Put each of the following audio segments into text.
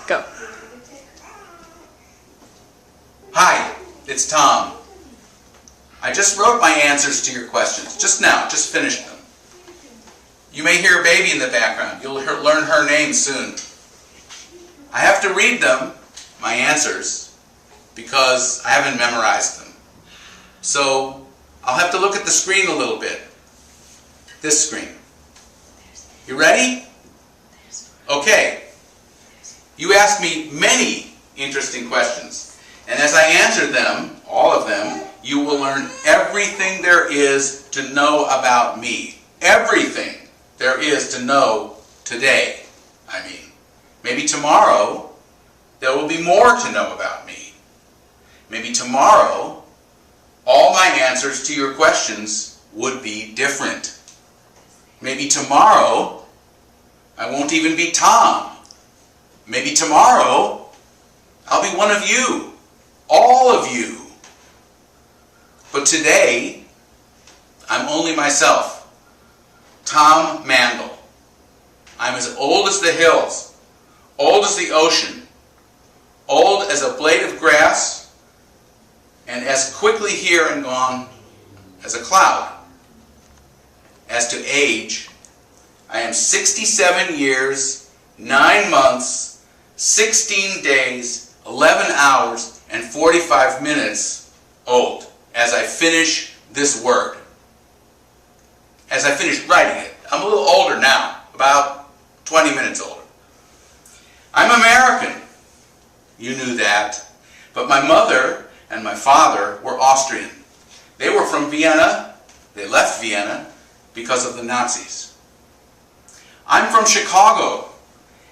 Go. Hi, it's Tom. I just wrote my answers to your questions. Just now, just finished them. You may hear a baby in the background. You'll learn her name soon. I have to read them, my answers, because I haven't memorized them. So I'll have to look at the screen a little bit. This screen. You ready? Okay. You asked me many interesting questions. And as I answer them, all of them, you will learn everything there is to know about me. Everything there is to know today, I mean. Maybe tomorrow, there will be more to know about me. Maybe tomorrow, all my answers to your questions would be different. Maybe tomorrow, I won't even be Tom. Maybe tomorrow, I'll be one of you. All of you. But today, I'm only myself. Tom Mandel. I'm as old as the hills, old as the ocean, old as a blade of grass, and as quickly here and gone as a cloud. As to age, I am 67 years, 9 months, 16 days, 11 hours, and 45 minutes old as I finish this word. As I finish writing it. I'm a little older now, about 20 minutes older. I'm American. You knew that. But my mother and my father were Austrian. They were from Vienna. They left Vienna because of the Nazis. I'm from Chicago,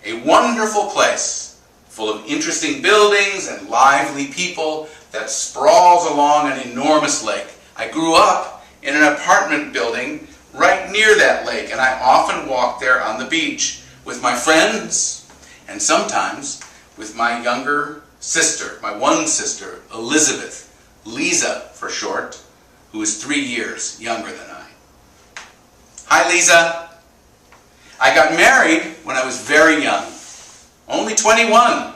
a wonderful place full of interesting buildings and lively people that sprawls along an enormous lake. I grew up in an apartment building right near that lake, and I often walk there on the beach with my friends and sometimes with my younger sister, my one sister, Elizabeth, Lisa for short, who is 3 years younger than I. Hi, Lisa. I got married when I was very young, only 21,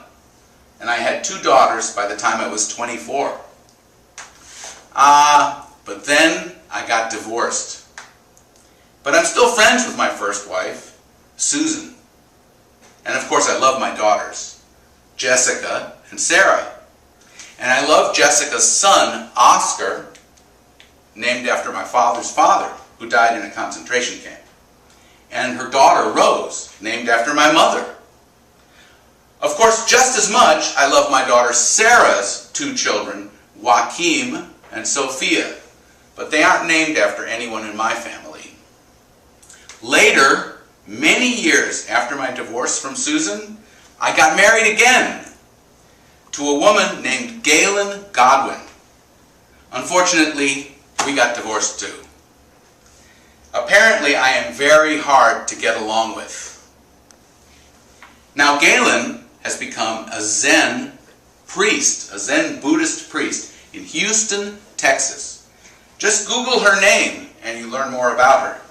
and I had 2 daughters by the time I was 24. But then I got divorced. But I'm still friends with my first wife, Susan. And of course I love my daughters, Jessica and Sarah. And I love Jessica's son, Oscar, named after my father's father, who died in a concentration camp. And her daughter, Rose, named after my mother. Of course, just as much, I love my daughter Sarah's 2 children, Joachim and Sophia. But they aren't named after anyone in my family. Later, many years after my divorce from Susan, I got married again to a woman named Galen Godwin. Unfortunately, we got divorced too. Apparently, I am very hard to get along with. Now, Galen has become a Zen priest, a Zen Buddhist priest in Houston, Texas. Just Google her name and you learn more about her.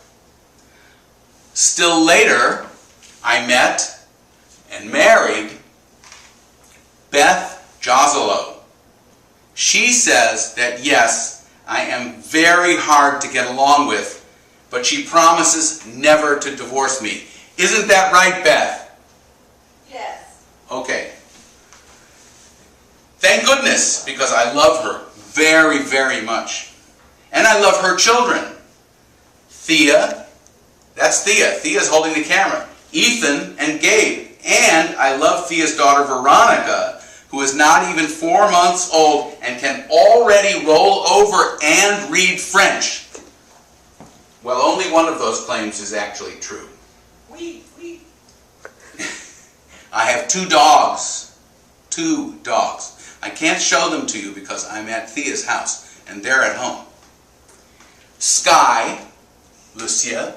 Still later, I met and married Beth Joselo. She says that yes, I am very hard to get along with, but she promises never to divorce me. Isn't that right, Beth? Yes. Okay. Thank goodness, because I love her very, very much. And I love her children. Thea, that's Thea. Thea's holding the camera. Ethan and Gabe. And I love Thea's daughter Veronica, who is not even 4 months old and can already roll over and read French. Well, only one of those claims is actually true. Oui. I have 2 dogs. 2 dogs. I can't show them to you because I'm at Thea's house and they're at home. Sky, Lucia,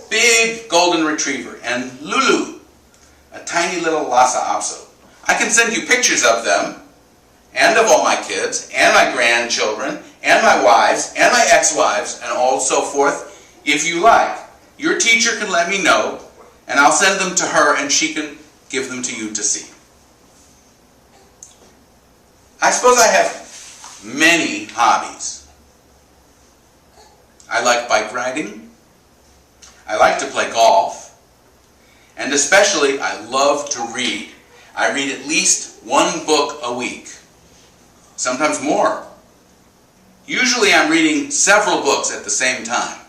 big golden retriever, and Lulu, a tiny little Lhasa Apso. I can send you pictures of them, and of all my kids, and my grandchildren, and my wives, and my ex-wives, and all so forth, if you like. Your teacher can let me know, and I'll send them to her, and she can give them to you to see. I suppose I have many hobbies. I like bike riding. I like to play golf. And especially, I love to read. I read at least one book a week. Sometimes more. Usually I'm reading several books at the same time.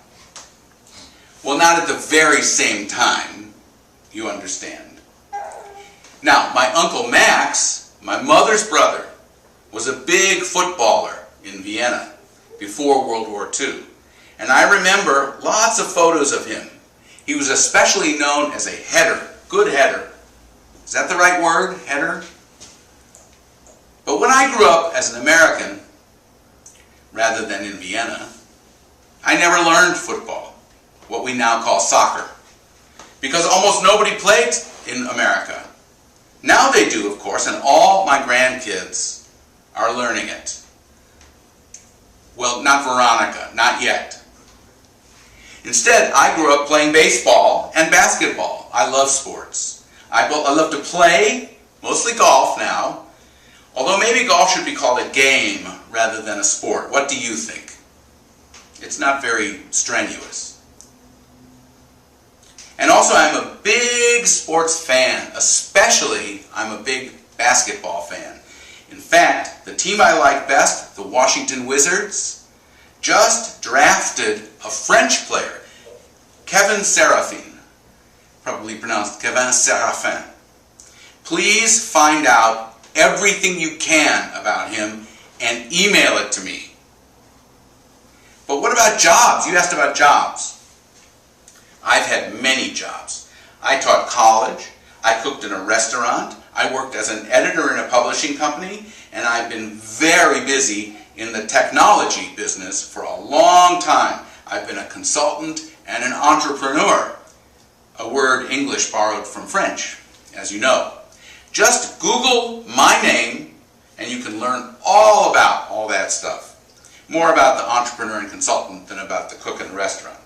Well, not at the very same time, you understand. Now, my Uncle Max, my mother's brother, was a big footballer in Vienna before World War II. And I remember lots of photos of him. He was especially known as a header, good header. Is that the right word, header? But when I grew up as an American, rather than in Vienna, I never learned football, what we now call soccer, because almost nobody played in America. Now they do, of course, and all my grandkids are learning it. Well, not Veronica, not yet. Instead, I grew up playing baseball and basketball. I love sports. I love to play, mostly golf now, although maybe golf should be called a game rather than a sport. What do you think? It's not very strenuous. And also, I'm a big sports fan. Especially, I'm a big basketball fan. In fact, the team I like best, the Washington Wizards, just drafted a French player, Kevin Serafin, probably pronounced Kevin Serafin. Please find out everything you can about him and email it to me. But what about jobs? You asked about jobs. I've had many jobs. I taught college, I cooked in a restaurant, I worked as an editor in a publishing company, and I've been very busy in the technology business for a long time. I've been a consultant and an entrepreneur, a word English borrowed from French, as you know. Just Google my name and you can learn all about all that stuff. More about the entrepreneur and consultant than about the cook in the restaurant.